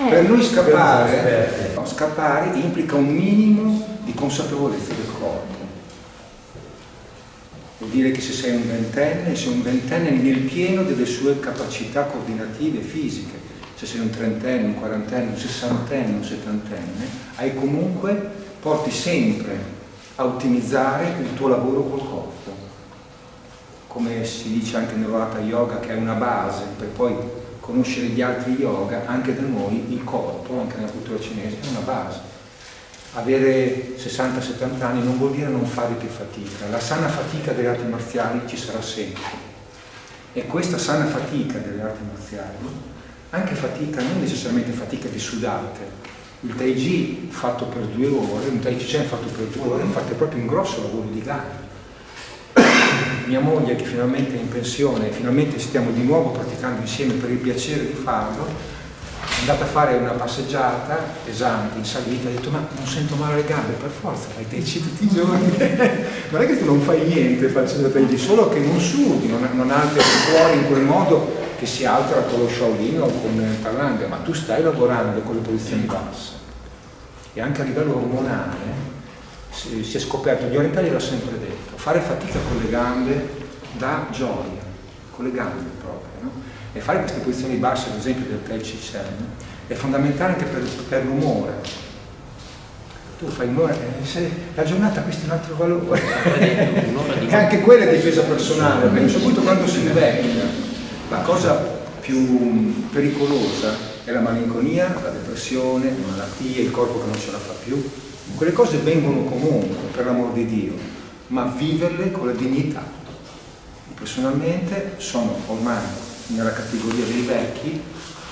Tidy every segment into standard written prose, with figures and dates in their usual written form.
Per noi scappare implica un minimo di consapevolezza del corpo. Vuol dire che se sei un ventenne nel pieno delle sue capacità coordinative e fisiche. Se sei un trentenne, un quarantenne, un sessantenne, un settantenne, porti sempre a ottimizzare il tuo lavoro col corpo. Come si dice anche nell'Hatha Yoga, che è una base per poi conoscere gli altri yoga, anche da noi il corpo, anche nella cultura cinese, è una base. Avere 60-70 anni non vuol dire non fare più fatica. La sana fatica delle arti marziali ci sarà sempre. E questa sana fatica delle arti marziali, anche fatica, non necessariamente fatica di sudate. Il Tai Chi fatto per 2 ore, un Tai Chi Chuan fatto per 2 ore, infatti è proprio un grosso lavoro di gambe. Mia moglie, che finalmente è in pensione, finalmente stiamo di nuovo praticando insieme per il piacere di farlo, è andata a fare una passeggiata pesante in salita, ha detto: ma non sento male le gambe, per forza fai Tai Chi tutti i giorni. Non è che tu non fai niente facendo Tai Chi, solo che non sudi, non alteri fuori in quel modo che si altera con lo Shaolin o con il Thailandia, ma tu stai lavorando con le posizioni basse. E anche a livello ormonale si è scoperto, gli orientali l'hanno sempre detto, fare fatica con le gambe dà gioia, con le gambe proprio, no? E fare queste posizioni basse, ad esempio del Tai Chi Chuan, è fondamentale anche per l'umore. Tu fai un'ora, la giornata acquisti un altro valore. E anche quella è difesa personale, perché soprattutto quando si invecchia, la cosa più pericolosa è la malinconia, la depressione, le malattie, il corpo che non ce la fa più. Quelle cose vengono comunque, per l'amor di Dio, ma viverle con la dignità. Personalmente sono ormai nella categoria dei vecchi,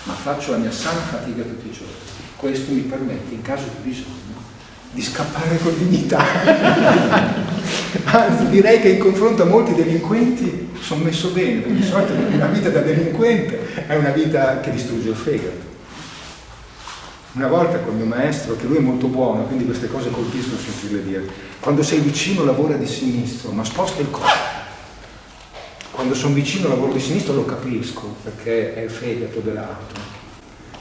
ma faccio la mia sana fatica tutti i giorni. Questo mi permette, in caso di bisogno, di scappare con dignità. Anzi, direi che in confronto a molti delinquenti sono messo bene, perché di solito una vita da delinquente è una vita che distrugge il fegato. Una volta col mio maestro, che lui è molto buono, quindi queste cose colpiscono sentirle dire: quando sei vicino lavora di sinistro, ma sposta il corpo. Quando sono vicino lavoro di sinistro lo capisco, perché è il fegato dell'altro.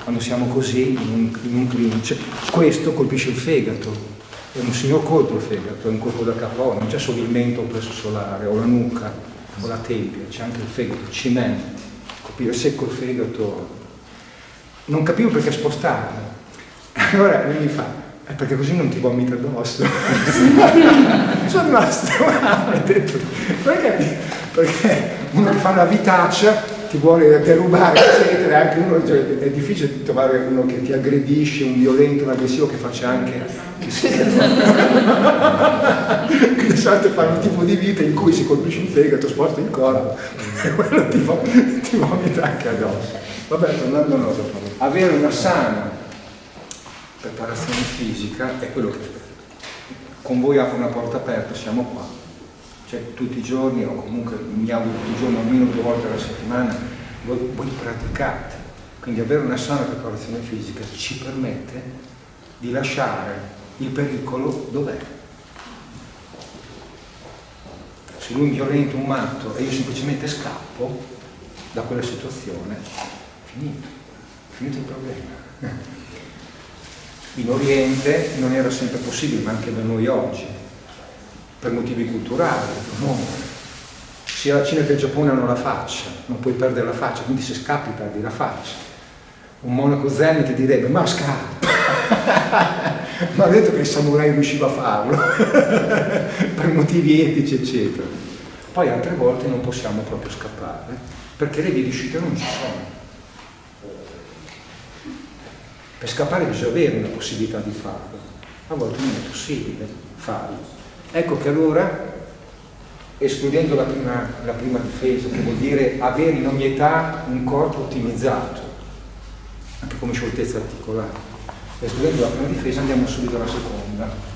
Quando siamo così in un clinch, questo colpisce il fegato. È un signor colpo il fegato, è un colpo da capo, non c'è solo il mento o il plesso solare, o la nuca, o la tempia, c'è anche il fegato, cimenti. Colpire secco il fegato. Non capivo perché spostarlo. Allora lui mi fa: perché così non ti vomita addosso. Sono rimasto male, ho detto: perché uno che fa una vitaccia ti vuole derubare, eccetera, anche uno, cioè, è difficile trovare uno che ti aggredisce, un violento, un aggressivo che faccia anche che sia. Di solito fanno un tipo di vita in cui si colpisce il fegato, sposta il corpo e quello ti vomita anche addosso. Vabbè, tornando a noi, avere una sana preparazione fisica è quello che con voi apro una porta aperta, siamo qua. Cioè tutti i giorni, o comunque mi auguro tutti i giorni, almeno 2 volte alla settimana, voi praticate. Quindi avere una sana preparazione fisica ci permette di lasciare il pericolo dov'è. Se lui è un violento, un matto, e io semplicemente scappo da quella situazione, finito il problema. In Oriente non era sempre possibile, ma anche da noi oggi, per motivi culturali, sia la Cina che il Giappone hanno la faccia, non puoi perdere la faccia, quindi se scappi perdi la faccia. Un monaco zen ti direbbe: ma scappa! Ma ha detto che il samurai riusciva a farlo per motivi etici, eccetera. Poi altre volte non possiamo proprio scappare perché le vie di uscita non ci sono. Per scappare bisogna avere una possibilità di farlo, a volte non è possibile farlo. Ecco che allora, escludendo la prima difesa, che vuol dire avere in ogni età un corpo ottimizzato, anche come scioltezza articolare, escludendo la prima difesa andiamo subito alla seconda.